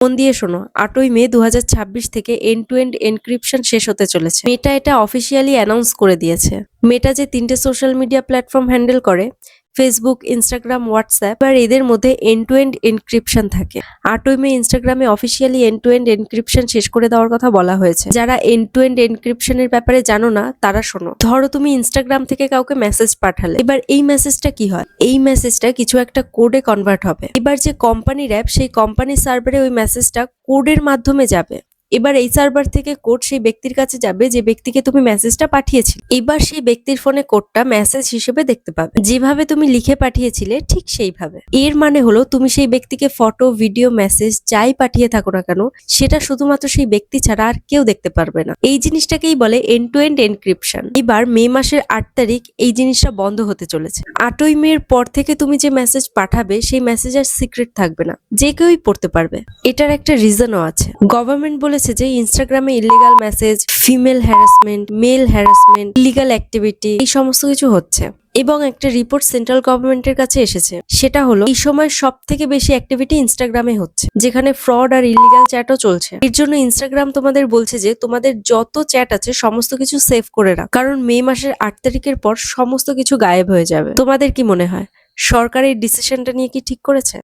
মন দিয়ে শোনো, 8ই মে 2026 থেকে এন্ড টু এন্ড এনক্রিপশন শেষ হতে চলেছে। মেটা এটা অফিসিয়ালি অ্যানাউন্স করে দিয়েছে। মেটা যে 3টে সোশ্যাল মিডিয়া প্ল্যাটফর্ম হ্যান্ডেল করে, ফেসবুক, ইনস্টাগ্রাম, হোয়াটসঅ্যাপ, আর এদের মধ্যে এন্ড টু এন্ড এনক্রিপশন থাকে। 8ই মে ইনস্টাগ্রামে officially end to end encryption শেষ করে দেওয়ার কথা বলা হয়েছে। যারা এন্ড টু এন্ড এনক্রিপশনের ব্যাপারে জানো না তারা শোনো। ধরো তুমি ইনস্টাগ্রাম থেকে কাউকে মেসেজ পাঠালে, এবার এই মেসেজটা কি হয়? এই মেসেজটা কিছু একটা কোডে কনভার্ট হবে। এবার যে কোম্পানির অ্যাপ, সেই কোম্পানির সার্ভারে ওই মেসেজটা কোডের মাধ্যমে যাবে। এবার এই সার্ভার থেকে কোড সেই ব্যক্তির কাছে যাবে যে ব্যক্তিকে তুমি মেসেজটা পাঠিয়েছিলে। এবার সেই ব্যক্তির ফোনে কোডটা মেসেজ হিসেবে দেখতে পাবে, যেভাবে তুমি লিখে পাঠিয়েছিলে ঠিক সেইভাবে। এর মানে হলো তুমি সেই ব্যক্তিকে ফটো, ভিডিও, মেসেজ যাই পাঠিয়ে থাকো না কেন, সেটা শুধুমাত্র সেই ব্যক্তি ছাড়া আর কেউ দেখতে পারবে না। এই জিনিসটাকেই বলে এন্ড টু এন্ড এনক্রিপশন। এবার মে মাসের 8 তারিখ এই জিনিসটা বন্ধ হতে চলেছে। 8ই মের পর থেকে তুমি যে মেসেজ পাঠাবে সেই মেসেজ আর সিক্রেট থাকবে না, যে কেউই পড়তে পারবে। এটার একটা রিজনও আছে। গভর্নমেন্ট বলেছে যে ইনস্টাগ্রামে illegal message, female harassment, male harassment, illegal activity, এই সমস্ত কিছু হচ্ছে। এবং একটা রিপোর্ট সেন্ট্রাল গভর্নমেন্টের কাছে এসেছে, সেটা হলো এই সময় সব থেকে বেশি অ্যাক্টিভিটি ইনস্টাগ্রামে হচ্ছে, যেখানে ফ্রড আর ইলিগাল চ্যাটও চলছে। এর জন্য ইনস্টাগ্রাম তোমাদের বলছে যে তোমাদের যত চ্যাট আছে সমস্ত কিছু সেভ করে রাখ, কারণ মে মাসের 8 তারিখের পর সমস্ত কিছু গায়েব হয়ে যাবে। তোমাদের কি মনে হয়, সরকার এই ডিসিশনটা নিয়ে কি ঠিক করেছে?